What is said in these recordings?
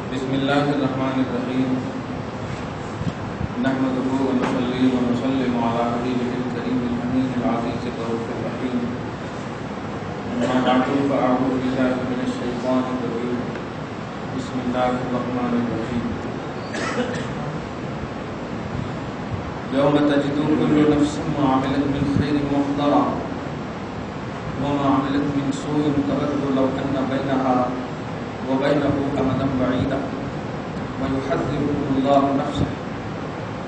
بسم الله الرحمن الرحيم نحمده ونصلي ونسلم على حبيبه الكريم الأمين العزيز الرؤوف الرحيم أما بعد فأعوذ بالله من الشيطان الرجيم بسم الله الرحمن الرحيم يوم تجد كل نفس ما عملت من خير محضرا وما عملت من سوء تود لو أن بينها وبينه أمدا بعيدا ويحذركم الله نفسه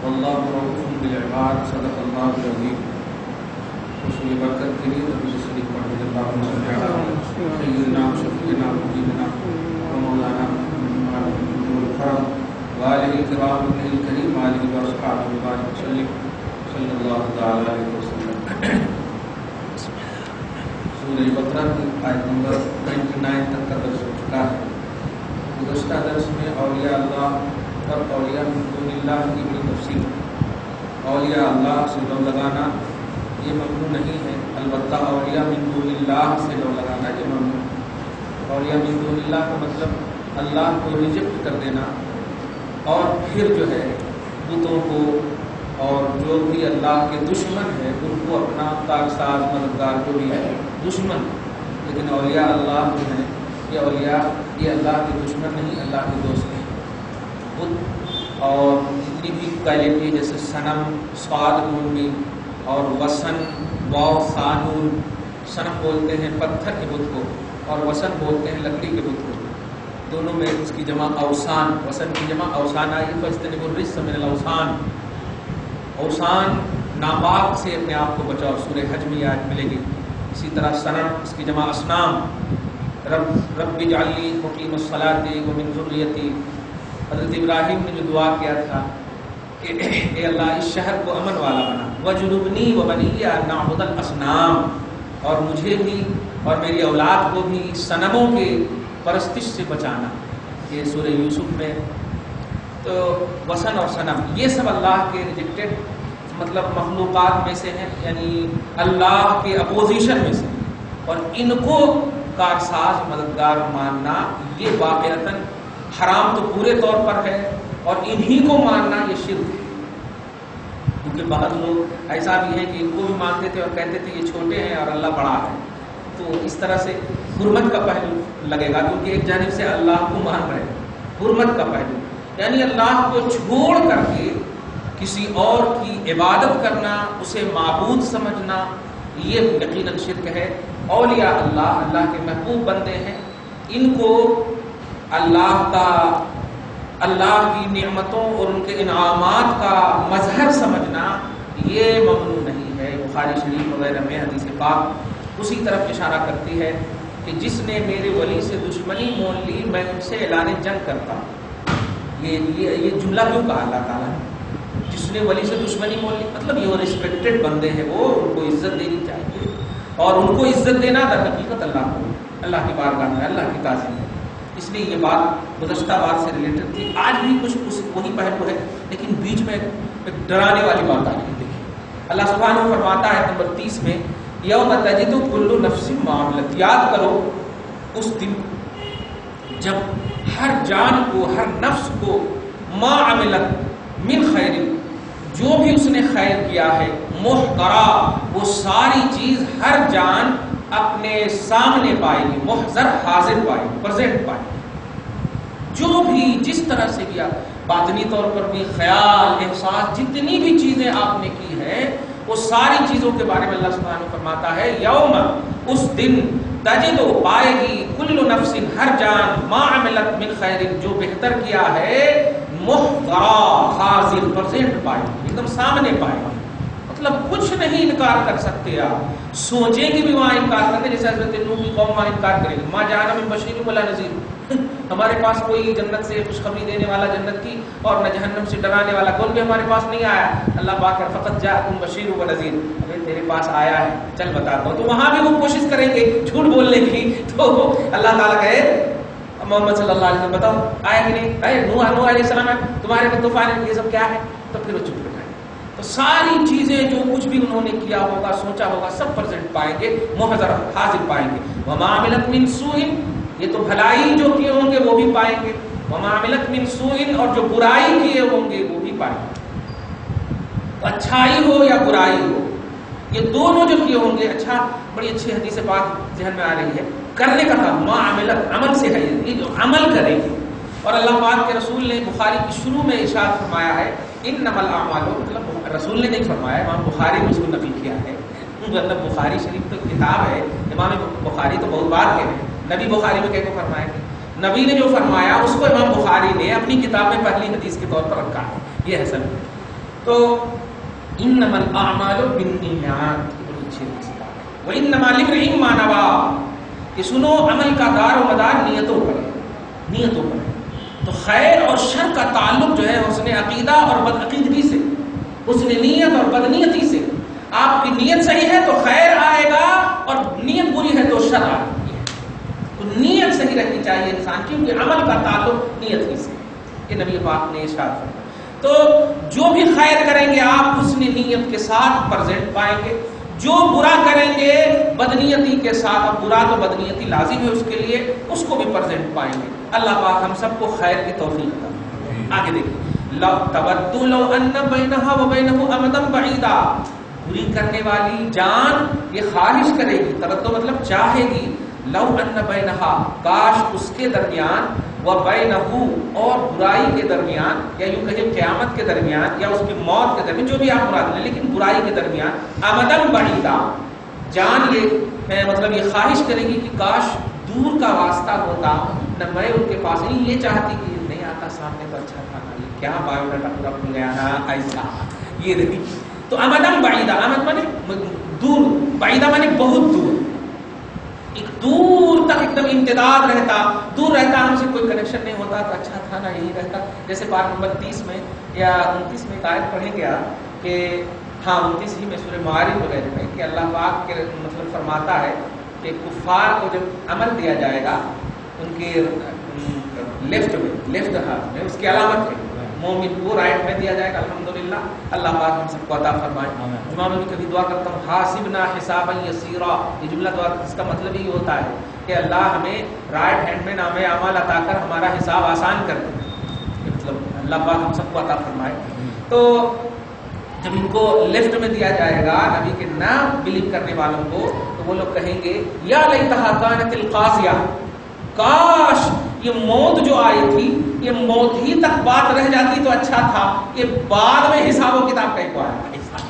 والله رؤوف بالعباد صدق الله العظيم. رسول برکت کے لیے نبی شریف پڑھ اللہ سیدنا شفیعنا حبیبنا مولانا وآلہ الکرام الکریم آلہ واصحابہ وبارک وسلم صلی اللہ تعالی علیہ وسلم. سورہ بقرہ کی آیت نمبر 29 تک کا درس ہو چکا ہے. گزشتہ درس میں اولیاء اللہ اور اولیاء من دون اللہ کی بڑی تفصیل. اولیاء اللہ سے لو لگانا یہ ممنوع نہیں ہے، البتہ اولیاء من دون اللہ سے لو لگانا یہ ممنوع. اولیاء من دون اللہ کا مطلب اللہ کو ریجیکٹ کر دینا اور پھر جو ہے بتوں کو اور جو بھی اللہ کے دشمن ہے ان کو اپنا کارساز مددگار جو بھی ہے دشمن. لیکن اولیاء اللہ جو ہیں یہ اولیاء یہ اللہ کے دشمن نہیں، اللہ کے دوست ہیں. بت اور جتنی بھی کوالٹی جیسے صنم صاد نون میم اور وسن واو سانون، صنم بولتے ہیں پتھر کے بت کو اور وسن بولتے ہیں لکڑی کے بت کو. دونوں میں اس کی جمع اوسان، وسن کی جمع اوسان آئی فاجتنبوا الرجس من الاوسان. اوسان ناپاک سے اپنے آپ کو بچاؤ، سورہ حج میں آیت ملے گی. اسی طرح صنم اس کی جمع اصنام. رب اجعلنی مقیم الصلاۃ ومن ذریتی. حضرت ابراہیم نے جو دعا کیا تھا کہ اے اللہ اس شہر کو امن والا بنا، وجنبنی وبنی ان نعبد الاصنام، اور مجھے بھی اور میری اولاد کو بھی صنموں کے پرستش سے بچانا. یہ سورہ یوسف میں. تو وسن اور صنم یہ سب اللہ کے ریجیکٹڈ مطلب مخلوقات میں سے ہیں، یعنی اللہ کے اپوزیشن میں سے، اور ان کو کارساز مددگار ماننا یہ واقعتاً حرام تو پورے طور پر ہے، اور انہی کو ماننا یہ شرک ہے. کیونکہ بعض لوگ ایسا بھی ہے کہ ان کو بھی مانتے تھے اور کہتے تھے یہ چھوٹے ہیں اور اللہ بڑا ہے. تو اس طرح سے حرمت کا پہلو لگے گا، کیونکہ ایک جانب سے اللہ کو مان رہے ہیں. حرمت کا پہلو یعنی اللہ کو چھوڑ کر کے کسی اور کی عبادت کرنا، اسے معبود سمجھنا، یہ یقیناً شرک ہے. اولیاء اللہ اللہ کے محبوب بندے ہیں، ان کو اللہ کی نعمتوں اور ان کے انعامات کا مظہر سمجھنا یہ ممنوع نہیں ہے. بخاری شریف وغیرہ میں حدیث پاک اسی طرف اشارہ کرتی ہے کہ جس نے میرے ولی سے دشمنی مول لی میں ان سے اعلان جنگ کرتا ہوں. یہ جملہ کیوں کہا اللہ تعالیٰ نے؟ جس نے ولی سے دشمنی مول لی مطلب یہ ریسپیکٹڈ بندے ہیں، وہ ان کو عزت دینی چاہیے، اور ان کو عزت دینا در حقیقت اللہ کو، اللہ کی بارگاہ میں اللہ کی تعظیم ہے. اس لیے یہ بات گزشتہ بات سے ریلیٹڈ تھی. آج بھی کچھ وہی پہلو ہے، لیکن بیچ میں ایک ڈرانے والی بات آ رہی ہے. دیکھیے اللہ سبحانہ فرماتا ہے نمبر 30 میں یوم تجد کل نفس ما عملت. یاد کرو اس دن جب ہر جان کو، ہر نفس کو ما عملت من خیر، جو بھی اس نے خیر کیا ہے، محضرا وہ ساری چیز ہر جان اپنے سامنے پائے گی. محضر حاضر پائے گی، پریزنٹ پائے گی. جو بھی جس طرح سے کیا، باطنی طور پر بھی، خیال، احساس، جتنی بھی چیزیں آپ نے کی ہے وہ ساری چیزوں کے بارے میں اللہ سبحانہ فرماتا ہے یوم اس دن تجد پائے گی کل نفس ہر جان ما عملت من خیر جو بہتر کیا ہے، محضرا حاضر پریزنٹ پائے گی، ایک دم سامنے پائے گی. مطلب کچھ نہیں انکار کر سکتے آپ. سوچیں کہ بھی وہاں انکار کرتے، جیسے حضرت نوح کی قوم وہاں انکار کرے گی ما جاءنا من بشیر ولا نذیر. ہمارے پاس کوئی جنت سے خوشخبری دینے والا جنت کی اور نہ جہنم سے ڈرانے والا کوئی بھی ہمارے پاس نہیں آیا. اللہ پاک فقط جاءکم بشیر و نذیر، ابھی تیرے پاس آیا ہے چل بتاتا ہوں. تو وہاں بھی وہ کوشش کریں گے جھوٹ بولنے کی. تو اللہ تعالیٰ کہے محمد صلی اللہ علیہ وسلم بتاؤ آیا کہ نہیں، نوح علیہ السلام ہے تمہارے میں طوفان یہ سب کیا ہے؟ تو پھر وہ چپ ہو جائے. تو ساری چیزیں جو کچھ بھی انہوں نے کیا ہوگا، سوچا ہوگا، سب پریزنٹ پائیں گے، محضر حاضر پائیں گے. وما عملت من سوء، یہ تو بھلائی جو کیے ہوں گے وہ بھی پائیں گے، وما عملت من سوء، اور جو برائی کیے ہوں گے وہ بھی پائیں گے. اچھائی ہو یا برائی ہو، یہ دونوں جو کیے ہوں گے. اچھا، بڑی اچھی حدیث پاک ذہن میں آ رہی ہے. کرنے کا کام ما عملت، عمل سے ہے، یہ جو عمل کرے گی. اور اللہ پاک کے رسول نے بخاری کی شروع میں ارشاد فرمایا ہے انما الاعمال، مطلب رسول نے نہیں فرمایا، امام بخاری نے اس کو نقل کیا ہے. مطلب بخاری شریف تو کتاب ہے، امام بخاری تو بہت بار کے ہیں، نبی بخاری میں کہہ کو فرمایا کہ نبی نے جو فرمایا اس کو امام بخاری نے اپنی کتاب میں پہلی حدیث کے طور پر رکھا ہے. یہ ہے سب. تو انما الاعمال بالنیات، بڑی اچھی حدیث ہے. وانما لامرئ ما نوى، کہ سنو عمل کا دار و مدار نیتوں پر ہے، نیتوں پر ہے. تو خیر اور شر کا تعلق جو ہے حسن عقیدہ اور بد عقیدگی سے، حسن نیت اور بد نیتی سے. آپ کی نیت صحیح ہے تو خیر آئے گا، اور نیت بری ہے تو شر آئے گی. تو نیت صحیح رہنی چاہیے انسان، کیونکہ عمل کا تعلق نیت ہی سے. یہ نبی پاک نے ارشاد فرمایا. تو جو بھی خیر کریں گے آپ حسن نیت کے ساتھ پریزنٹ پائیں گے، جو برا کریں گے بدنیتی کے ساتھ، اب برا تو بدنیتی لازم ہے اس کے لیے، اس کو بھی پریزنٹ پائیں گے. اللہ پاک ہم سب کو خیر کی توفیق دے. آگے دیکھیں، لو تودوا لو ان بینها وبینه امدا بعیدا، بری کرنے والی جان یہ خواہش کرے گی، تودوا مطلب چاہے گی، لو ان بینها کاش اس کے درمیان، وبینه اور برائی کے درمیان، یا یوں کہیں قیامت کے درمیان یا اس کی موت کے درمیان، جو بھی آپ مراد لیں، لیکن برائی کے درمیان امدا بعیدا، جان یہ مطلب یہ خواہش کرے گی کہ کاش دور کا واسطہ ہوتا، نہ میں ان کے پاس نہیں. یہ چاہتی کہ نہیں آتا سامنے تو اچھا تھا، یہ کیا بایو ڈاٹا پورا کھل گیا نا ایسا. یہ نہیں. تو امدم بعیدہ، امد مانے دور، بعیدہ مانے بہت دور، ایک دور تک ایک دم امتداد رہتا، دور رہتا، ہم سے کوئی کنیکشن نہیں ہوتا تو اچھا تھا نا یہی رہتا. جیسے پارٹ نمبر 30 میں یا 29 میں آیت پڑھیں گے کہ ہاں 29 ہی میں سورہ معارج وغیرہ میں کہ اللہ پاک کے مطلب فرماتا ہے کہ کفار کو جب عمل دیا جائے گا ان کے لیفٹ ہاتھ میں، اس کی علامت ہے مومن، وہ رائٹ میں دیا جائے گا. الحمدللہ اللہ پاک ہم سب کو عطا فرمائے. جمعہ میں بھی کبھی دعا کرتا ہوں حاسبنا حسابا یسیرا، یہ جملہ دعا اس کا مطلب ہی ہوتا ہے کہ اللہ ہمیں رائٹ ہینڈ میں نام اعمال عطا کر ہمارا حساب آسان کر دے. مطلب اللہ پاک ہم سب کو عطا فرمائے. تو جب ان کو لیفٹ میں دیا جائے گا نبی کے نہ بلیو کرنے والوں کو، تو وہ لوگ کہیں گے یا لیتھا کانت القاضیہ، کاش یہ موت جو آئی تھی یہ موت ہی تک بات رہ جاتی تو اچھا تھا، یہ بعد میں حساب و کتاب کہیں کو آیا،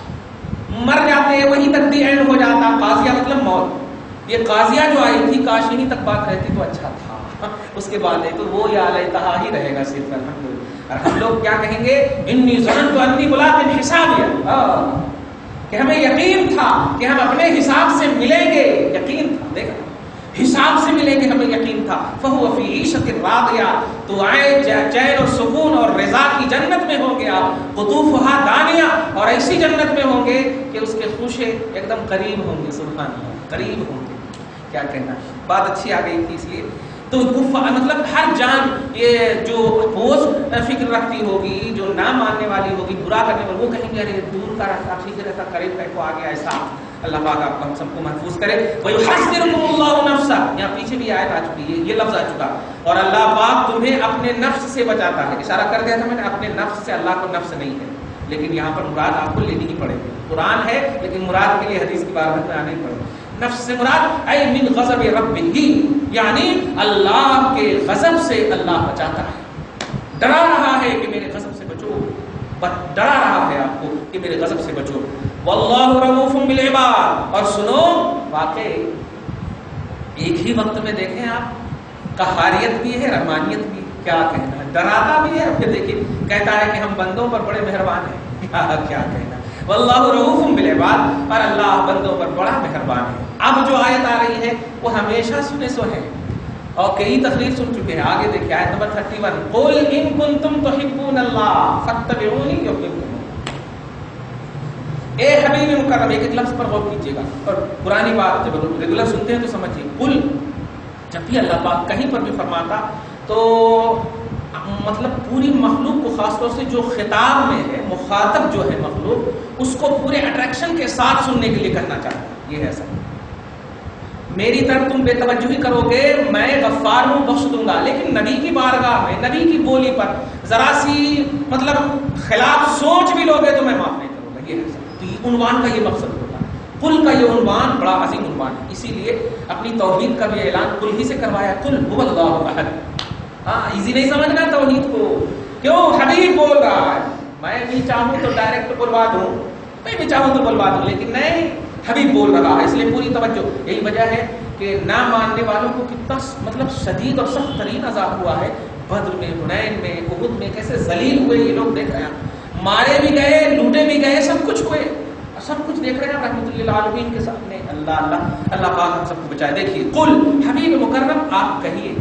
مر جاتے وہیں تک بھی اینڈ ہو جاتا. قاضیہ مطلب موت، یہ قاضیہ جو آئی تھی کاش یہیں تک بات رہتی تو اچھا تھا، اس کے بعد ہے تو وہ یا لیتھا ہی رہے گا صرف. الحمدللہ. اور ہم لوگ کیا کہیں گے، انی ظننت انی ملاق حسابیہ، کہ ہمیں یقین تھا کہ ہم اپنے حساب سے ملیں گے، یقین تھا، دیکھا حساب سے ملیں گے، ہمیں یقین تھا. فہو فی عیشۃ راضیہ، تو آئے چین اور سکون اور رضا کی جنت میں ہوں گے آپ. قطوفہا دانیہ، اور ایسی جنت میں ہوں گے کہ اس کے خوشے ایک دم قریب ہوں گے. سبحان اللہ، قریب ہوں گے. کیا کہنا، بات اچھی آ گئی تھی. اس لیے تو مطلب ہر جان یہ جو اپوز فکر رکھتی ہوگی، جو نہ ماننے والی ہوگی، برا کرنے والی، وہ کہیں گے ارے دور کا رہتا، ٹھیک رہتا، قریب کا کو آ گیا. ایسا اللہ پاک آپ ہم سب کو محفوظ کرے. وَيُحَذِّرُكُمُ اللَّهُ نَفْسَهُ، یہاں پیچھے بھی آیت آ چکی ہے، یہ لفظ آ چکا. اور اللہ پاک تمہیں اپنے نفس سے بچاتا ہے. اشارہ کر دیا تھا میں نے، اپنے نفس سے. اللہ کو نفس نہیں ہے، لیکن یہاں پر مراد آپ کو لینی ہی پڑے گی. قرآن ہے لیکن مراد کے لیے حدیث کی بات میں آنا ہی پڑے گی. نفس سے مراد اے من غضب ربہ، یعنی اللہ کے غضب سے اللہ بچاتا ہے. ڈرا رہا ہے کہ میرے غضب سے بچو، ڈرا رہا ہے آپ کو کہ میرے غضب سے بچو. واللہ رؤوف بالعباد، اور سنو واقعی ایک ہی وقت میں دیکھیں آپ، قہاریت بھی ہے، رحمانیت بھی. کیا کہنا، ڈراتا بھی ہے، پھر دیکھیں کہتا ہے کہ ہم بندوں پر بڑے مہربان ہیں. کیا کہنا، واللہ رؤوف بالعباد، اور اللہ بندوں پر بڑا مہربان ہے. اب جو آیت آ رہی ہے وہ ہمیشہ سنے سو ہے اور کئی تقریر سن چکے ہیں. آگے دیکھیں آیت نمبر 31، قل ان کنتم تحبون اللہ فاتبعونی یحببکم. اے حبیب مکرم، ایک لفظ پر غور کیجیے گا، اور پرانی بات جب ریگولر سنتے ہیں تو سمجھیے. قل، جب بھی اللہ پاک کہیں پر بھی فرماتا تو مطلب پوری مخلوق کو، خاص طور سے جو خطاب میں ہے، مخاطب جو ہے مخلوق، اس کو پورے اٹریکشن کے ساتھ سننے کے لیے کرنا چاہتا ہے. یہ ہے سب. میری طرف تم بے توجہی کرو گے میں غفار ہوں بخش دوں گا، لیکن نبی کی بارگاہ میں نبی کی بولی پر ذرا سی مطلب خلاف سوچ بھی لوگے تو میں معاف نہیں کروں گا. یہ ہے تو یہ عنوان کا یہ مقصد ہوتا ہے. قل کا یہ عنوان بڑا عظیم عنوان ہے، اسی لیے اپنی توحید کا بھی اعلان قل ہی سے کروایا. قل هو اللہ احد. ہاں ایزی نہیں سمجھنا توحید کو، کیوں حبیب بول رہا ہے. میں بھی چاہوں تو ڈائریکٹ بلوا دوں، میں بھی چاہوں تو بلوا دوں، لیکن نہیں، حبیب بول رہا ہے، اس لیے پوری توجہ. یہی وجہ ہے کہ نہ ماننے والوں کو کتنا مطلب شدید اور سخت ترین عذاب ہوا ہے. بدر میں، حنین میں، احد میں کیسے ذلیل ہوئے یہ لوگ دیکھ رہے ہیں، مارے بھی گئے، لوٹے بھی گئے، سب کچھ ہوئے، سب کچھ دیکھ رہے ہیں رحمۃ اللہ العالمین کے سامنے. اللہ اللہ اللہ پاک ہم سب کو بچائے. دیکھیے قل حبیب مکرم آپ کہیے.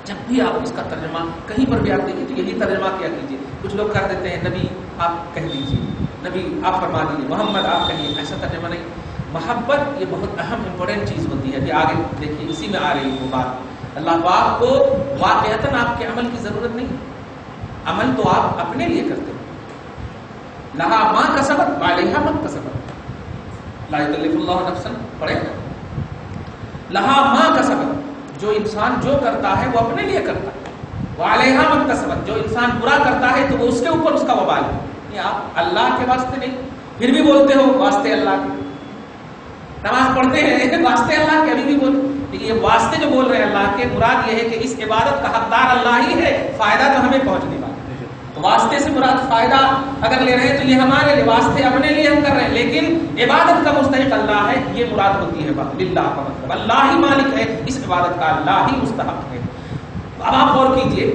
جب بھی آپ اس کا ترجمہ کہیں پر بھی آپ دیکھیے تو یہی ترجمہ کیا کیجیے. کچھ لوگ کر دیتے ہیں نبی آپ کہہ دیجیے، نبی آپ فرما دیجیے، محمد آپ کہیے. ایسا ترجمہ نہیں. محبت یہ بہت اہم امپورٹنٹ چیز ہوتی ہے. کہ آگے دیکھیے اسی میں آ رہی ہے وہ بات. اللہ پاک کو واقعتاً آپ کے عمل کی ضرورت نہیں. عمل تو آپ اپنے لیے کرتے ہیں. لہا ما کسبت وعلیہا ما اکتسبت، لا یکلف اللہ نفسا، پڑھے نا، لہا ما کسبت، جو انسان جو کرتا ہے وہ اپنے لیے کرتا ہے. وعلیہا ما اکتسبت، جو انسان برا کرتا ہے تو وہ اس کے اوپر اس کا وبال ہے. یہ آپ اللہ کے واسطے نہیں، پھر بھی بولتے ہو واسطے اللہ کے. نماز پڑھتے ہیں واسطے اللہ کے، ابھی بھی بول. لیکن یہ واسطے جو بول رہے ہیں اللہ کے، مراد یہ ہے کہ اس عبادت کا حقدار اللہ ہی ہے، فائدہ تو ہمیں پہنچنے والا ہے. تو واسطے سے مراد فائدہ اگر لے رہے ہیں تو یہ ہمارے لیے، واسطے اپنے لیے ہم کر رہے ہیں، لیکن عبادت کا مستحق اللہ ہے. یہ مراد ہوتی ہے للہ کا مطلب اللہ ہی مالک ہے اس عبادت کا، اللہ ہی مستحق ہے. اب آپ غور کیجئے،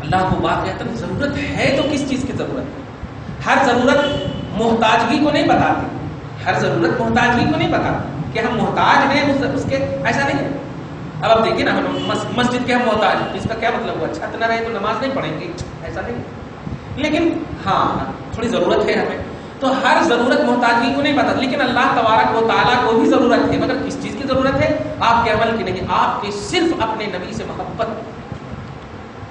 اللہ کو واقعتاً ضرورت ہے تو کس چیز کی ضرورت ہے؟ ہر ضرورت محتاجگی کو نہیں بتاتی. ہر ضرورت محتاجگی کو نہیں بتاتی کہ ہم محتاج ہیں اس کے، ایسا نہیں ہے. اب آپ دیکھیے نا، مسجد کے ہم محتاج ہیں، اس کا کیا مطلب ہوا؟ چھت نہ رہے تو نماز نہیں پڑھیں گے، ایسا نہیں. لیکن ہاں تھوڑی ضرورت ہے ہمیں، تو ہر ضرورت محتاجگی کو نہیں بتاتی. لیکن اللہ تبارک و تعالیٰ کو بھی ضرورت ہے، مگر کس چیز کی ضرورت ہے؟ آپ کے عمل کی نہیں، آپ کے صرف اپنے نبی سے محبت.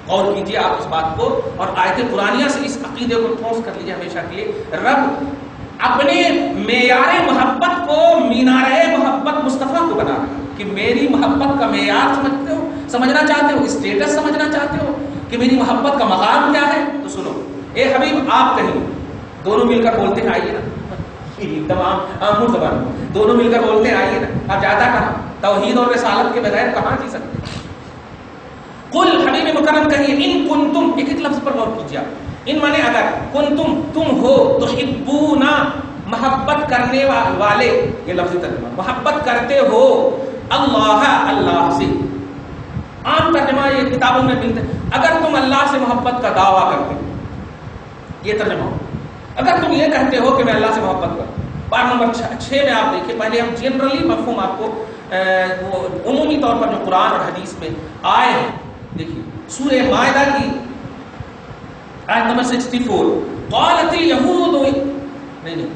غور کیجیے آپ اس بات کو، اور آیت قرآنیہ سے اس عقیدے کو ٹھونس کر لیجیے ہمیشہ کے لیے. رب اپنے معیار محبت کو مینار محبت مصطفیٰ کو بنا رہا ہے کہ میری محبت کا معیار سمجھتے ہو، سمجھنا چاہتے ہو، اسٹیٹس سمجھنا چاہتے ہو کہ میری محبت کا مقام کیا ہے، تو سنو. اے حبیب آپ کہیں، دونوں مل کر بولتے ہیں آئیے نا، تمام زبان دونوں مل کر بولتے ہیں آئیے نا. آپ جاتا کہاں؟ توحید اور رسالت کے بغیر کہاں جی سکتے؟ قل حبیب مکرم کہیے، ان کنتم، ایک ایک لفظ پر غور کیجیے. ان مانے اگر، کنتم تم ہو، تحبونا محبت کرنے والے، یہ لفظی ترجمہ، محبت کرتے ہو اللہ، اللہ سے. عام ترجمہ یہ کتابوں میں ملتے ہیں، اگر تم اللہ سے محبت کا دعویٰ کرتے ہو، یہ ترجمہ ہو. اگر تم یہ کہتے ہو کہ میں اللہ سے محبت کروں. بار نمبر 6 میں آپ دیکھیں، پہلے ہم جنرلی مفہوم آپ کو عمومی طور پر جو قرآن اور حدیث میں آئے ہیں دیکھیے. سورہ مائدہ کی آیت نمبر 64، قالت الیہود، نہیں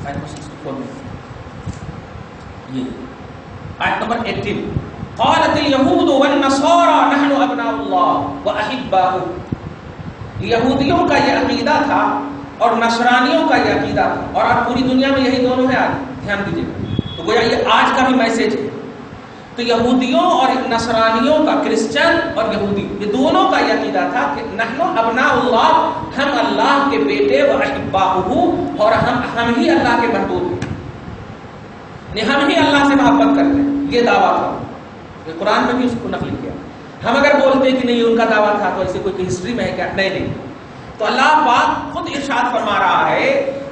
آیت نمبر 64 میں یہ آیت نمبر 18، قالت الیہود والنصارى نحن ابناء اللہ واحباؤہ. یہودیوں کا یہ عقیدہ تھا اور نصرانیوں کا یہ عقیدہ تھا، اور آج پوری دنیا میں یہی دونوں ہیں. آج دھیان دیجیے، تو گویا یہ آج کا بھی میسج ہے. تو یہودیوں اور نصرانیوں کا، کرسچن اور یہودی، یہ دونوں کا یہ عقیدہ تھا کہ نحن ابناء اللہ، ہم اللہ کے بیٹے، واحباؤہ، اور ہم ہی اللہ کے محبوب ہیں، ہم ہی اللہ سے محبت کرتے ہیں. یہ دعویٰ تھا، یہ قرآن میں بھی اس کو نقل کیا. ہم اگر بولتے کہ نہیں ان کا دعویٰ تھا تو ایسے کوئی ہسٹری میں ہے کیا؟ نہیں. تو اللہ پاک خود ارشاد فرما رہا ہے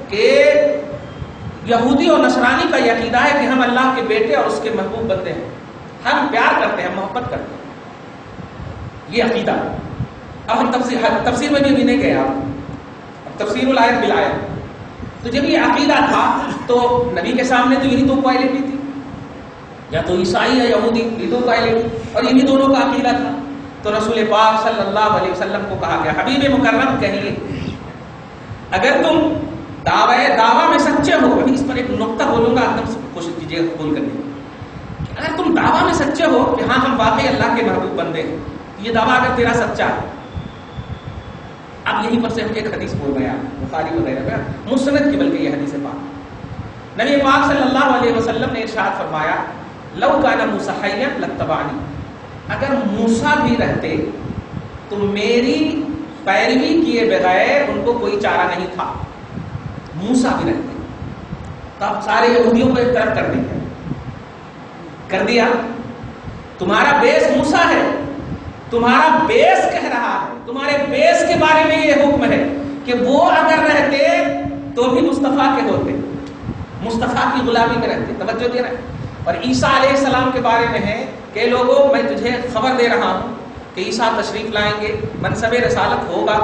کہ یہودی اور نصرانی کا یہ عقیدہ ہے کہ ہم اللہ کے بیٹے اور اس کے محبوب بندے ہیں، ہم پیار کرتے ہیں، ہم محبت کرتے ہیں. یہ عقیدہ. اب ہم تفسیر میں بھی نہیں گئے، اب تفسیر الآیت بالآیت. تو جب یہ عقیدہ تھا تو نبی کے سامنے تو یہی دو کوالٹی تھی، یا تو عیسائی یا یہودی، یہ دو کوالٹی، اور یہی دونوں کا عقیدہ تھا. تو رسول پاک صلی اللہ علیہ وسلم کو کہا گیا، حبیب مکرم کہیے، اگر تم دعویٰ میں سچے ہو. ابھی اس پر ایک نقطہ بولوں گا، ایک دم کوشش کیجیے قبول کرنے کی. اگر تم دعویٰ میں سچے ہو کہ ہاں ہم واقعی اللہ کے محبوب بندے ہیں، یہ دعویٰ اگر تیرا سچا ہے. اب یہیں پر سے ہم ایک حدیث بول رہے ہیں بخاری وغیرہ میں، مسند کی بلکہ یہ حدیث پاک، نبی پاک صلی اللہ علیہ وسلم نے ارشاد فرمایا لو کان موسیٰ حیا لاتبعنی، اگر موسیٰ بھی رہتے تو میری پیروی کیے بغیر ان کو کوئی چارہ نہیں تھا. موسیٰ بھی رہتے تو آپ سارے یہودیوں کو ایک طرف کر دیا. تمہارا بیس موسیٰ ہے، تمہارا بیس کہہ رہا ہے، تمہارے بیس کے بارے میں یہ حکم ہے کہ وہ اگر رہتے تو بھی مصطفیٰ کے ہوتے، مصطفیٰ کی غلامی میں رہتے. توجہ دے رہے ہیں. اور عیسیٰ علیہ السلام کے بارے میں ہے کہ لوگوں میں تجھے خبر دے رہا ہوں کہ عیسیٰ تشریف لائیں گے، منصب رسالت ہوگا،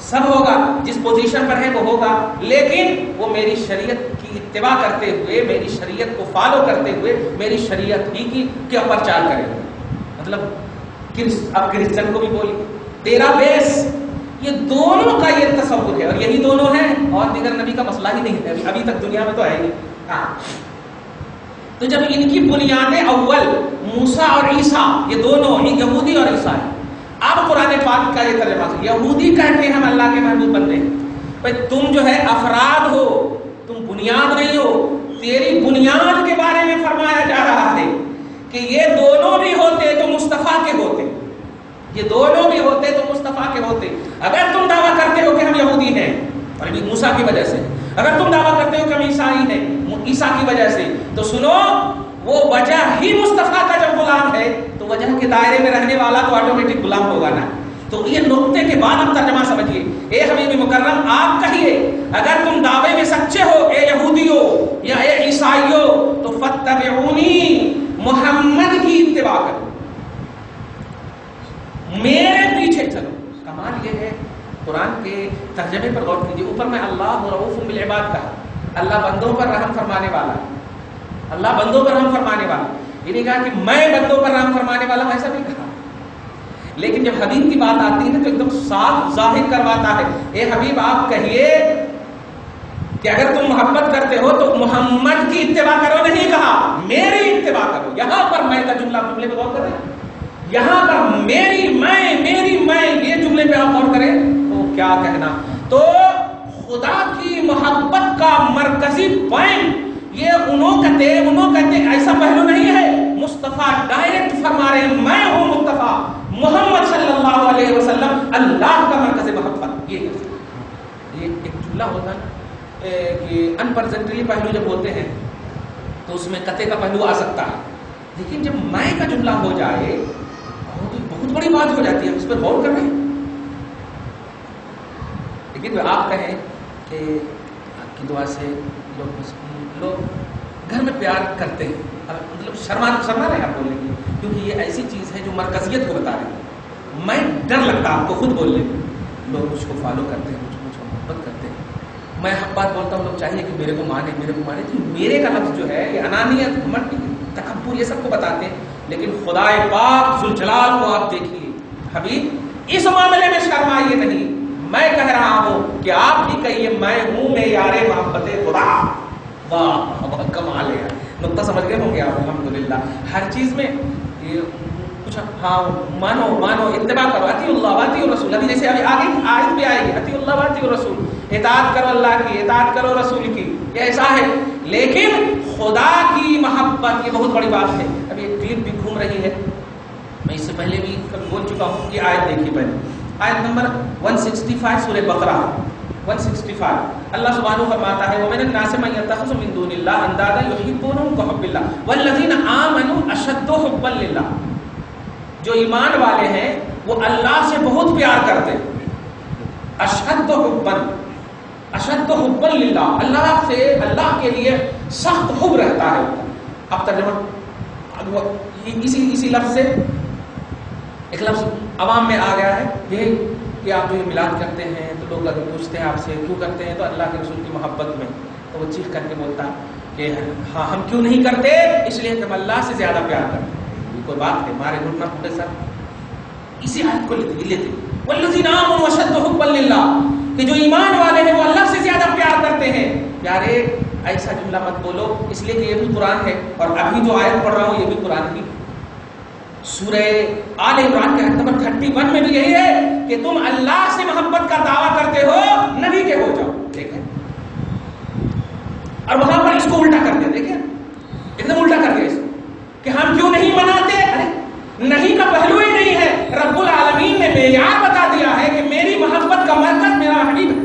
سب ہوگا، جس پوزیشن پر ہے وہ ہوگا، لیکن وہ میری شریعت کی اتباع کرتے ہوئے، میری شریعت کو فالو کرتے ہوئے میری شریعت ہی کی پرچار کرے گا. مطلب اب کرسچن کو بھی بولی تیرا بیس، یہ دونوں کا یہ تصور ہے، اور یہی دونوں ہیں، اور دیگر نبی کا مسئلہ ہی نہیں ہے ابھی تک دنیا میں تو ہے ہی. تو جب ان کی بنیادیں اول موسیٰ اور عیسیٰ، یہ دونوں ہی یہودی اور عیسائی. اب قرآن پاک کا یہ ترجمہ، یہودی کہتے ہیں ہم اللہ کے محبوب بندے ہیں. بھائی تم جو ہے افراد ہو، تم بنیاد نہیں ہو. تیری بنیاد کے بارے میں فرمایا جا رہا ہے کہ یہ دونوں بھی ہوتے تو مصطفیٰ کے ہوتے، یہ دونوں بھی ہوتے تو مصطفیٰ کے ہوتے. اگر تم دعویٰ کرتے ہو کہ ہم یہودی ہیں اور ابھی موسیٰ کی وجہ سے، اگر تم دعویٰ کرتے ہو کہ ہم عیسائی ہیں عیسیٰ کی وجہ سے، تو سنو وہ وجہ ہی مصطفیٰ کا جب غلام ہے تو وجہ کے دائرے میں رہنے والا تو آٹومیٹک غلام ہوگا نا. تو یہ نقطے کے بعد اب ترجمہ سمجھیے. اے حبیب مکرم آپ کہیے اگر تم دعوے میں سچے ہو اے یہودیو یا اے عیسائیو تو فتبعونی، محمد کی اتباع کرو، میرے پیچھے چلو. کمال یہ ہے قرآن کے ترجمے پر غور کیجیے. اوپر میں اللہ رؤوف بالعباد کہا، اللہ بندوں پر رحم فرمانے والا، اللہ بندوں پر رحم فرمانے والا. یہ نہیں کہا کہ میں بندوں پر رحم فرمانے والا ہوں، ایسا نہیں کہا. لیکن جب حبیب کی بات آتی ہے تو ایک دم صاف ظاہر کرواتا ہے. اے حبیب آپ کہیے کہ اگر تم محبت کرتے ہو تو محمد کی اتباع کرو، نہیں کہا میری اتباع کرو. یہاں پر میں کا جملے پہ غور کریں، یہاں پر میری میں یہ جملے پہ آپ غور کریں تو کیا کہنا. تو خدا کی محبت کا مرکزی پوائنٹ یہ انہوں کہتے ایسا پہلو نہیں ہے. مصطفیٰ ڈائریکٹ فرما رہے ہیں میں ہوں مصطفیٰ محمد صلی اللہ علیہ وسلم اللہ کا مرکز محبت. یہ ایک جملہ ہوتا ہے کہ انپرزنٹلی پہلو جب ہوتے ہیں تو اس میں قطع کا پہلو آ سکتا ہے، لیکن جب میں کا جملہ ہو جائے تو بہت بڑی بات ہو جاتی ہے. اس پر غور کریں. لیکن آپ کہیں کہ آپ کی دعا سے لوگ گھر میں پیار کرتے ہیں، مطلب شرما رہے ہیں آپ بولنے کی، کیونکہ یہ ایسی چیز ہے جو مرکزیت کو بتا رہے ہیں. میں ڈر لگتا آپ کو خود بولنے میں. لوگ مجھ کو فالو کرتے ہیں، مجھ کو محبت کرتے ہیں، میں حق بات بولتا ہوں، لوگ چاہیے کہ میرے کو مانے. تو میرے کا لفظ جو ہے یہ انانیت، تکبر، یہ سب کو بتاتے ہیں. لیکن خدا پاک ذوالجلال کو آپ دیکھیے حبیب اس معاملے میں شرمائیے نہیں. میں کہہ رہا ہوں کہ آپ بھی کہیے میں ہوں میں یار محبت خدا. واہ بہت کمال ہے. نقطہ سمجھ گئے ہوں گے آپ. الحمدللہ ہر چیز میں یہ کچھ ہاں مانو اتباع کرو، اطیع اللہ واطیع الرسول. ابھی جیسے ابھی آگے آیت بھی آئے گی اطیع اللہ واطیع الرسول، اطاعت کرو اللہ کی، اطاعت کرو رسول کی. یہ ایسا ہے. لیکن خدا کی محبت یہ بہت بڑی بات ہے. ابھی ایک کلپ بھی گھوم رہی ہے، میں اس سے پہلے بھی کبھی بول چکا ہوں. یہ آیت دیکھیے پہلے، آیت نمبر 165 سورہ بقرہ 165. اللہ سبحانہ فرماتا ہے وَمِنَ النَّاسِ مَن يَتَّخِذُ مِن دُونِ اللَّهِ أَندَادًا يُحِبُّونَهُمْ كَحُبِّ اللَّهِ وَالَّذِينَ آمَنُوا أَشَدُّ حُبًّا لِلَّهِ. جو ایمان والے ہیں وہ اللہ سے بہت پیار کرتے ہیں. اشد حبًا للہ، اللہ کے لیے سخت حب رہتا ہے. اب ترجمہ اسی لفظ سے ایک لفظ عوام میں آ گیا ہے، یہ کہ آپ جو میلاد کرتے ہیں تو لوگ اگر پوچھتے ہیں آپ سے کیوں کرتے ہیں تو اللہ کے رسول کی محبت میں، تو وہ چیخ کر کے بولتا کہ ہاں ہم کیوں نہیں کرتے، اس لیے کہ ہم اللہ سے زیادہ پیار کرتے ہیں. یہ کوئی بات ہے ہمارے گھٹنا پھوٹے سر. اسی آیت کو لیتے والذین آمنوا اشد حبا للہ، کہ جو ایمان والے ہیں وہ اللہ سے زیادہ پیار کرتے ہیں. پیارے ایسا جملہ مت بولو، اس لیے کہ یہ بھی قرآن ہے، اور ابھی جو آیت پڑھ رہا ہوں یہ بھی قرآن کی. سورہ آل عمران کے آیت نمبر 31 میں بھی یہی ہے کہ تم اللہ سے محبت کا دعویٰ کرتے ہو، نبی کے ہو جاؤ. ٹھیک ہے. اور وہاں پر اس کو الٹا کر دیا. دیکھیں ایک دم الٹا کر دیا اس کو کہ ہم کیوں نہیں مناتے. ارے نہیں کا پہلو ہی نہیں ہے. رب العالمین نے معیار بتا دیا ہے کہ میری محبت کا مرکز میرا حبیب ہے.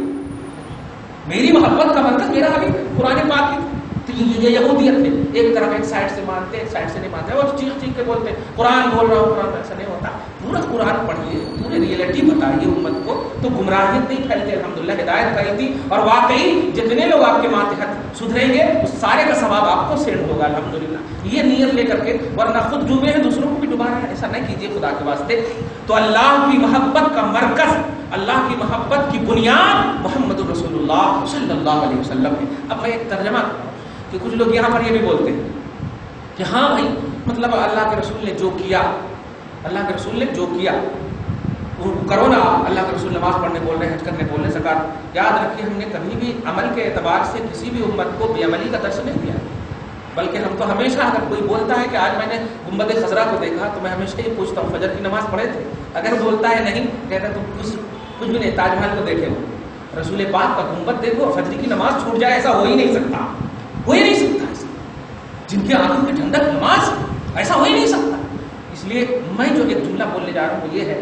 میری محبت کا مرکز میرا حبیب ہے. قرآن پاک کی تو یہ یہودیت ہے. ایک طرف ایک سائڈ سے مانتے ایک سائڈ سے نہیں مانتے. اور چیخ چیخ کے بولتے قرآن بول رہا ہوں قرآن. ایسا نہیں ہوتا. پورا قرآن پڑھیے, پورے ریئلٹی بتائیے امت کو, تو گمراہیت نہیں پھیلتے. الحمدللہ ہدایت کری تھی, اور واقعی جتنے لوگ آپ کے ماتحت سدھریں گے اس سارے کا ثواب آپ کو سینڈ ہوگا الحمدللہ. یہ نیت لے کر کے, ورنہ خود ڈوبے ہیں دوسروں کو بھی ڈبا رہے ہیں. ایسا نہیں کیجیے خدا کے واسطے. تو اللہ کی محبت کا مرکز, اللہ کی محبت کی بنیاد محمد رسول اللہ صلی اللہ علیہ وسلم ہے. اب میں ایک ترجمہ کروں کہ کچھ لوگ یہاں پر یہ بھی بولتے ہیں کہ ہاں بھائی مطلب اللہ کے رسول نے جو کیا, اللہ کے رسول نے جو کیا وہ کرو نا. اللہ کے رسول نماز پڑھنے بول رہے ہیں, حج کرنے بول رہے ہیں, زکات. یاد رکھیے ہم نے کبھی بھی عمل کے اعتبار سے کسی بھی امت کو بے عملی کا درس نہیں دیا, بلکہ ہم تو ہمیشہ اگر کوئی بولتا ہے کہ آج میں نے گنبد خضرا کو دیکھا تو میں ہمیشہ یہ پوچھتا ہوں فجر کی نماز پڑھے تھے. اگر بولتا ہے نہیں, کہتا ہے تم کچھ بھی نہیں, تاج محل کو دیکھے ہو, رسول پاک کا گنبد دیکھو, فجر کی نماز چھوٹ جائے, ایسا ہو ہی نہیں سکتا. ہو ہی نہیں سکتا ایسا. جن کے آنکھوں کی ٹھنڈک نماز, ایسا ہو ہی نہیں سکتا. اس لیے میں جو ایک جملہ بولنے جا رہا ہوں وہ یہ ہے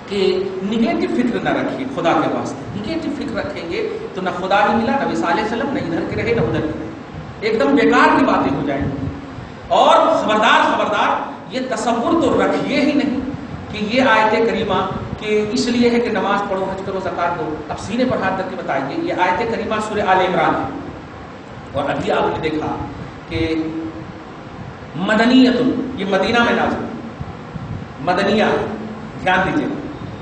کہ نگیٹو فکر نہ رکھیے خدا کے واسطے. نگیٹو فکر رکھیں گے تو نہ خدا ہی ملا, نبی صلی اللہ علیہ وسلم, نہ ادھر کے رہے نہ ادھر کے رہے, ایک دم بیکار کی باتیں ہو جائیں گی. اور خبردار یہ تصور تو رکھیے ہی نہیں کہ یہ آیت کریمہ کہ اس لیے ہے کہ نماز پڑھو, حج کرو, زکات دو. اب سینے پر ہاتھ رکھ کے بتائیے, یہ آیت کریمہ سورہ آل عمران ہے, اور ابھی آپ نے دیکھا کہ مدنیت, یہ مدینہ میں نازل, مدنیہ, دھیان دیجیے,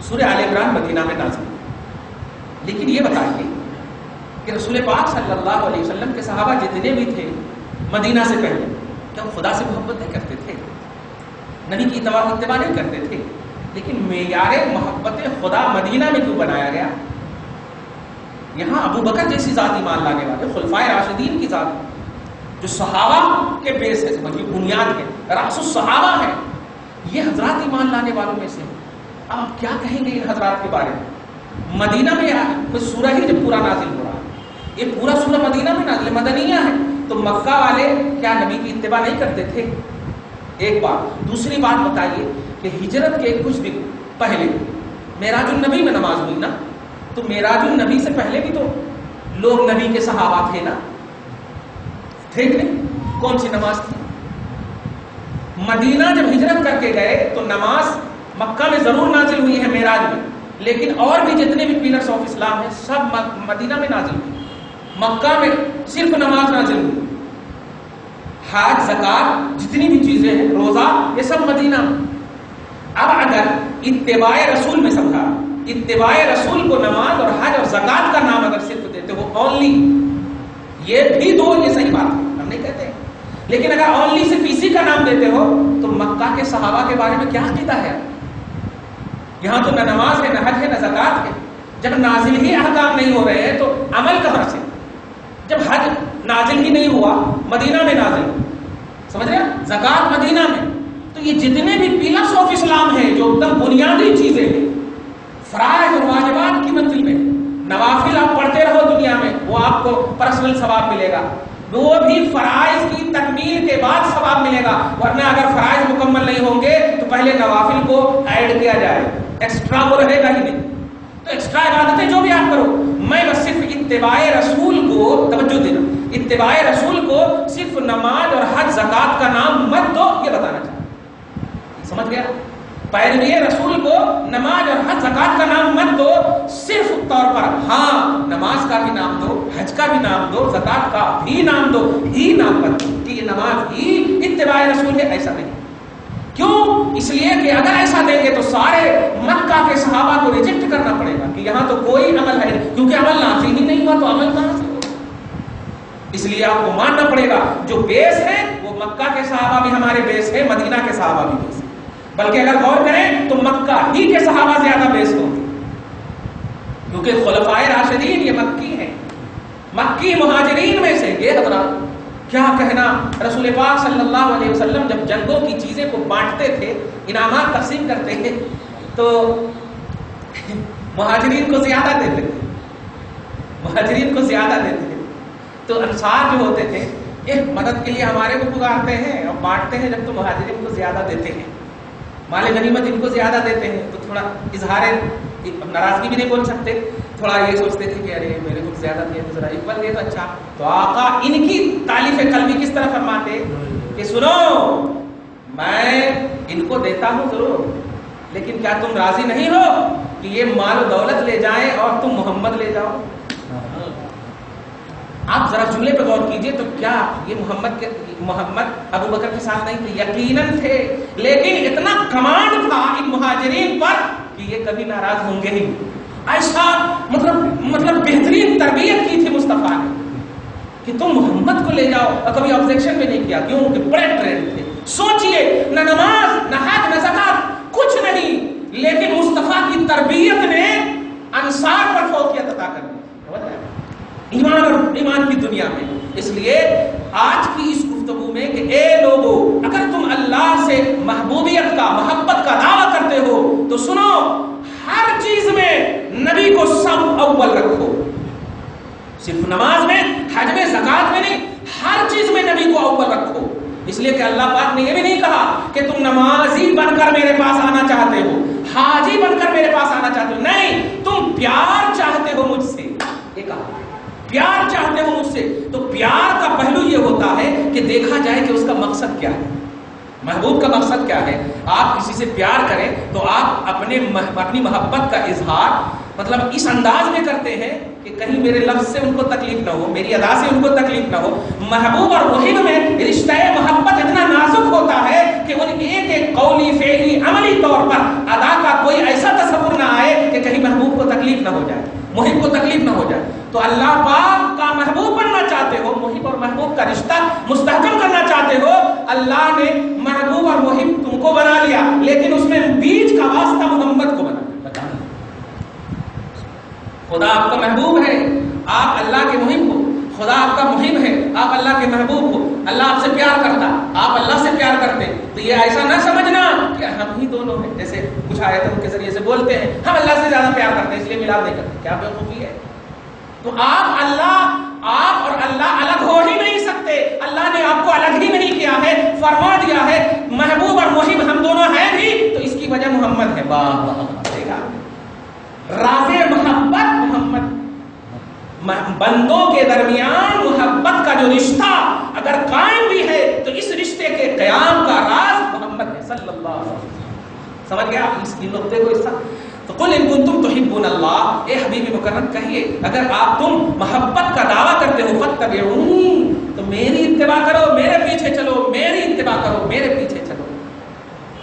سورہ آل عمران مدینہ میں نازل. لیکن یہ بتائیے کہ رسول پاک صلی اللہ علیہ وسلم کے صحابہ جتنے بھی تھے مدینہ سے پہلے, کیا وہ خدا سے محبت نہیں کرتے تھے؟ نبی کی اتباع نہیں کرتے تھے؟ لیکن معیار محبت خدا مدینہ میں کیوں بنایا گیا؟ یہاں ابو بکر جیسی ذات ایمان لانے والے خلفائے راشدین کی ذات, جو صحابہ کے بیس ہے, سمجھیے بنیاد ہے, راس الصحابہ ہے, یہ حضرات ایمان لانے والوں میں سے. اب آپ کیا کہیں گے ان حضرات کے بارے میں؟ مدینہ میں کوئی سورہ ہی جب پورا نازل ہو رہا ہے, یہ پورا سورہ مدینہ میں نازل, مدنیہ ہے, تو مکہ والے کیا نبی کی اتباع نہیں کرتے تھے؟ ایک بات. دوسری بات بتائیے کہ ہجرت کے کچھ دن پہلے معراج النبی میں نماز ہوئی نا, تو معراج النبی سے پہلے بھی تو لوگ نبی کے صحابہ تھے نا, تھے کہ نہیں؟ کون سی نماز تھی؟ مدینہ جب ہجرت کر کے گئے تو نماز مکہ میں ضرور نازل ہوئی ہے معراج میں, لیکن اور بھی جتنے بھی پلرس آف اسلام ہیں سب مدینہ میں نازل ہوئی. مکہ میں صرف نماز نازل ہوئی, حج, زکات, جتنی بھی چیزیں ہیں, روزہ, یہ سب مدینہ میں. اب اگر اتباع رسول میں سمجھا, اتباع رسول کو نماز اور حج اور زکات کا نام اگر صرف دیتے ہو اونلی, یہ بھی دو, یہ صحیح بات ہے, ہم نہیں کہتے, لیکن اگر اونلی صرف اسی کا نام دیتے ہو تو مکہ کے صحابہ کے بارے میں کیا عقیدہ ہے؟ یہاں تو نہ نماز ہے, نہ حج ہے, نہ زکات ہے. جب نازل ہی احکام نہیں ہو رہے ہیں تو عمل کہاں سے؟ جب حج نازل ہی نہیں ہوا, مدینہ میں نازل, سمجھ رہے ہیں, زکات مدینہ میں, تو یہ جتنے بھی پلرس آف اسلام ہیں جو ایک دم بنیادی چیزیں ہیں, فرائض اور واجبات کی منزل میں, نوافل آپ پڑھتے رہو دنیا میں, وہ آپ کو پرسنل ثواب ملے گا, وہ بھی فرائض کی تکمیل کے بعد ثواب ملے گا, ورنہ اگر فرائض مکمل نہیں ہوں گے تو پہلے نوافل کو ایڈ کیا جائے, ایکسٹرا وہ رہے گا ہی نہیں. تو ایکسٹرا عبادتیں جو بھی آپ کرو, میں بس صرف اتباع رسول کو توجہ دینا, اتباع رسول کو صرف نماز اور حج زکات کا نام مت دو, یہ بتانا چاہتا, سمجھ گیا؟ پیروی رسول کو نماز اور حج زکات کا نام مت دو صرف طور پر, ہاں نماز کا بھی نام دو, حج کا بھی نام دو, زکات کا بھی نام دو, ہی نام مت دو کہ یہ نماز ہی اتباع رسول ہے, ایسا نہیں. کیوں؟ اس لیے کہ اگر ایسا دیں گے تو سارے مکہ کے صحابہ کو ریجیکٹ کرنا پڑے گا کہ یہاں تو کوئی عمل ہے, کیونکہ عمل نازل ہی نہیں ہوا تو عمل کہاں سے ہوگا. اس لیے آپ کو ماننا پڑے گا جو بیس ہے وہ مکہ کے صحابہ بھی ہمارے بیس ہے, مدینہ کے صحابہ بھی بیس ہے, بلکہ اگر غور کریں تو مکہ ہی کے صحابہ زیادہ بیس ہوتے, کیونکہ خلفائے راشدین یہ مکی ہیں, مکی مہاجرین میں سے. یہ حضرات کیا کہنا, رسول پاک صلی اللہ علیہ وسلم جب جنگوں کی چیزیں کو بانٹتے تھے, انعامات تقسیم کرتے تھے, تو مہاجرین کو زیادہ دیتے تھے, مہاجرین کو زیادہ دیتے تھے. تو انصار جو ہوتے تھے ایک مدد کے لیے ہمارے کو پکارتے ہیں اور بانٹتے ہیں جب تو مہاجرین کو زیادہ دیتے ہیں، مال غنیمت ان کو زیادہ دیتے ہیں، تو تھوڑا اظہار ناراضگی بھی نہیں بول سکتے، تھوڑا یہ سوچتے تھے کہ ارے میرے کو زیادہ دیا تو ذرا ایک بار دے تو اچھا. تو آقا ان کی تعلیف قلبی کس طرح فرماتے کہ سنو میں ان کو دیتا ہوں ضرور، لیکن کیا تم راضی نہیں ہو کہ یہ مال و دولت لے جائیں اور تم محمد لے جاؤ؟ آپ ذرا جملے پہ غور کیجئے تو کیا یہ محمد ابو بکر کے ساتھ نہیں تھے؟ یقیناً تھے، لیکن اتنا کمانڈ تھا ان مہاجرین پر کہ یہ کبھی ناراض ہوں گے ہی. ایسا مطلب بہترین تربیت کی تھی مصطفیٰ نے کہ تم محمد کو لے جاؤ، اور کبھی آبجیکشن بھی نہیں کیا. کیوں کہ بڑے ٹرینڈ تھے. سوچئے نہ نماز نہ حج نہ زکات کچھ نہیں، لیکن مصطفیٰ کی تربیت نے انصار پر فوقیت عطا کر دی ایمان اور ایمان کی دنیا میں. اس لیے آج کی اس گفتگو میں کہ اے لوگو اگر تم اللہ سے محبوبیت کا محبت کا دعویٰ کرتے ہو تو سنو ہر چیز میں نبی کو سب اول رکھو، صرف نماز میں حج میں زکات میں نہیں، ہر چیز میں نبی کو اول رکھو. اس لیے کہ اللہ پاک نے یہ بھی نہیں کہا کہ تم نمازی بن کر میرے پاس آنا چاہتے ہو، حاجی بن کر میرے پاس آنا چاہتے ہو، نہیں تم پیار چاہتے ہو مجھ سے. یہ کہا پیار چاہتے ہو مجھ سے. تو پیار کا پہلو یہ ہوتا ہے کہ دیکھا جائے کہ اس کا مقصد کیا ہے، محبوب کا مقصد کیا ہے. آپ کسی سے پیار کریں تو آپ اپنی محبت کا اظہار مطلب اس انداز میں کرتے ہیں کہ کہیں میرے لفظ سے ان کو تکلیف نہ ہو، میری ادا سے ان کو تکلیف نہ ہو. محبوب اور محب میں رشتہ محبت اتنا نازک ہوتا ہے کہ ان ایک ایک قولی فعلی عملی طور پر ادا کا کوئی ایسا تصور نہ آئے کہ کہیں محبوب کو تکلیف نہ ہو جائے، محب کو تکلیف نہ ہو جائے. تو اللہ پاک کا محبوب بننا چاہتے ہو، محب اور محبوب کا رشتہ مستحکم کرنا چاہتے ہو، اللہ نے محبوب اور محب تم کو بنا لیا، لیکن اس میں بیچ کا واسطہ محمد کو بنا. خدا آپ کا محبوب ہے، آپ اللہ کے محب ہو. خدا آپ کا محب ہے، آپ اللہ کے محبوب ہو. اللہ آپ سے پیار کرتا، آپ اللہ سے پیار کرتے. تو یہ ایسا نہ سمجھنا کہ ہم ہی دونوں ہیں، جیسے کچھ آیتوں کے ذریعے سے بولتے ہیں ہم اللہ سے زیادہ پیار کرتے ہیں اس لیے ملاد نہیں کرتے. کیا بیوقوفی ہے. تو آپ اور اللہ الگ ہو ہی نہیں سکتے. اللہ نے آپ کو الگ ہی نہیں کیا ہے، فرما دیا ہے محبوب اور محب ہم دونوں ہیں بھی، تو اس کی وجہ محمد ہے. راز محبت محمد. بندوں کے درمیان محبت کا جو رشتہ اگر قائم بھی ہے تو اس رشتے کے قیام کا راز محمد ہے صلی اللہ علیہ وسلم. سمجھ گیا اس کی نقطے کو. اس تو قل ان کنتم تحبون اللہ، اے حبیب مکرم کہیے اگر آپ تم محبت کا دعویٰ کرتے ہو فاتبعونی، تو میری اتباع کرو، میرے پیچھے چلو، میری اتباع کرو، میرے پیچھے چلو.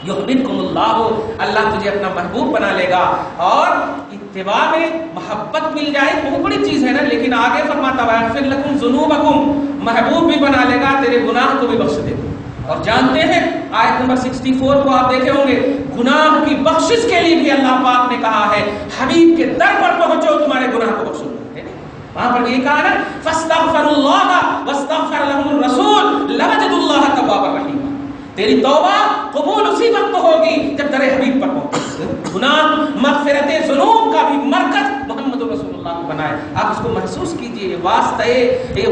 یحببکم اللہ، اللہ تجھے اپنا محبوب بنا لے گا. اور اتباع میں محبت مل جائے بہت بڑی چیز ہے نا، لیکن آگے فرماتا ہے یغفر لکم ذنوبکم، محبوب بھی بنا لے گا، تیرے گناہ کو بھی بخش دے گا. اور جانتے ہیں آیت نمبر 64 کو آپ دیکھے ہوں گے، گناہ کی بخشش کے لیے بھی اللہ پاک نے کہا ہے حبیب کے در پر پہنچو تمہارے گناہ کو بخشوں. وہاں پر یہ کہا نا فاستغفروا اللہ واستغفر لهم الرسول لوجدوا اللہ توابا رحیما. تیری توبہ قبول اسی وقت ہوگی جب در حبیب پر پہنچے. گناہ مغفرت ذنوب کا بھی مرکز محمد رسول اللہ کو بنائے. آپ اس کو محسوس کیجئے، یہ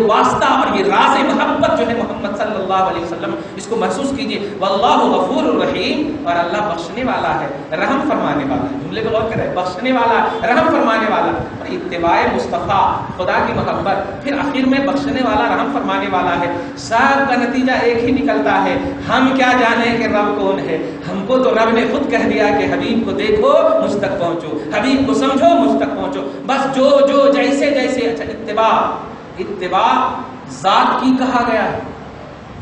واسطہ اور یہ راز محبت جو ہے محمد صلی اللہ علیہ وسلم، اس کو محسوس کیجئے. واللہ غفور الرحیم، اور اللہ بخشنے والا ہے، رحم فرمانے والا ہے. جملے کو غور کریں، بخشنے والا، رحم فرمانے والا. اور اتباع مصطفیٰ، خدا کی محبت، پھر آخر میں بخشنے والا، رحم فرمانے والا ہے. سب کا نتیجہ ایک ہی نکلتا ہے. ہم کیا جانے کہ رب کون ہے؟ ہم کو تو رب نے خود کہہ دیا کہ حبیب کو دیکھو مجھ تک پہنچو، حبیب کو سمجھو مجھ تک پہنچو. بس جو جیسے جیسے. اچھا اتباع ذات کی کہا گیا ہے،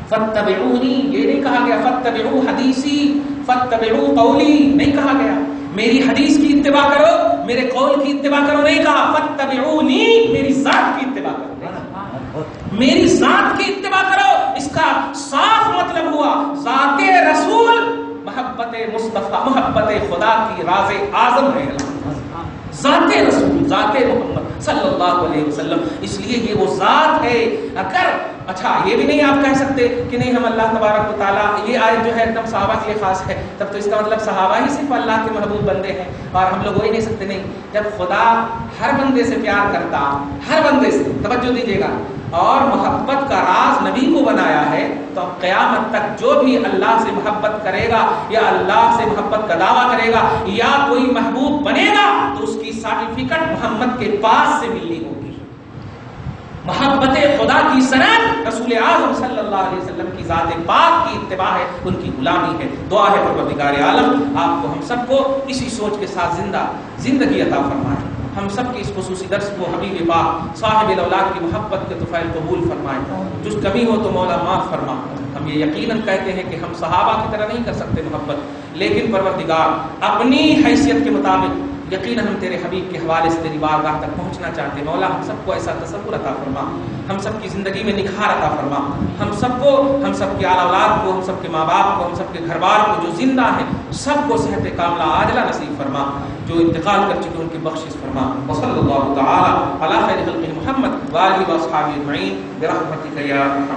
فاتبعونی یہ نہیں کہا گیا، فاتبعوا حدیثی فاتبعوا قولی نہیں کہا گیا. میری حدیث کی اتباع کرو، میرے قول کی اتباع کرو نہیں کہا. فاتبعونی میری ذات کی اتباع کرو، میری ذات کی اتباع کرو. اس کا صاف مطلب ہوا ذات رسول محبت مصطفیٰ، محبت خدا کی راز اعظم ہے ذات رسول، ذات محمد صلی اللہ علیہ وسلم. اس لیے یہ وہ ذات ہے. اگر اچھا یہ بھی نہیں آپ کہہ سکتے کہ نہیں ہم اللہ تبارک و تعالیٰ، یہ آیت جو ہے ایک دم صحابہ کے لیے خاص ہے، تب تو اس کا مطلب صحابہ ہی صرف اللہ کے محبوب بندے ہیں اور ہم لوگ وہی نہیں سکتے. نہیں، جب خدا ہر بندے سے پیار کرتا، ہر بندے سے، توجہ دیجیے گا، اور محبت کا راز نبی کو بنایا ہے، تو قیامت تک جو بھی اللہ سے محبت کرے گا یا اللہ سے محبت کا دعویٰ کرے گا یا کوئی محبوب بنے گا تو اس کی سرٹیفکیٹ محمد کے پاس سے ملنی ہوگی۔ محبت خدا کی سند رسول اعظم صلی اللہ علیہ وسلم کی ذات پاک کی اتباع ہے، ان کی غلامی ہے۔ دعا ہے پروردگار عالم آپ کو ہم سب کو اسی سوچ کے ساتھ زندگی عطا فرمائے، ہم سب کے اس خصوصی درس کو حبیب پاک صاحب الاولاد کی محبت کے طفیل قبول فرمائے، جو کمی ہو تو مولا معاف فرما۔ ہم یہ یقیناً کہتے ہیں کہ ہم صحابہ کی طرح نہیں کر سکتے محبت، لیکن پروردگار اپنی حیثیت کے مطابق یقیناً ہم تیرے حبیب کے حوالے سے تیری بارگاہ تک پہنچنا چاہتے ہیں۔ مولا ہم سب کو ایسا تصور عطا فرما، ہم سب کی زندگی میں نکھار عطا فرما، ہم سب کو، ہم سب کے اعلیٰ اولاد کو، ہم سب کے ماں باپ کو، ہم سب کے گھر بار کو جو زندہ ہیں سب کو صحت کاملہ عاجلہ نصیب فرما، جو انتقال کر چکے ان کی بخشش فرما۔ وصلی اللہ تعالی علی خیر خلقہ محمد وآلہ وصحبہ اجمعین برحمتک یا ارحم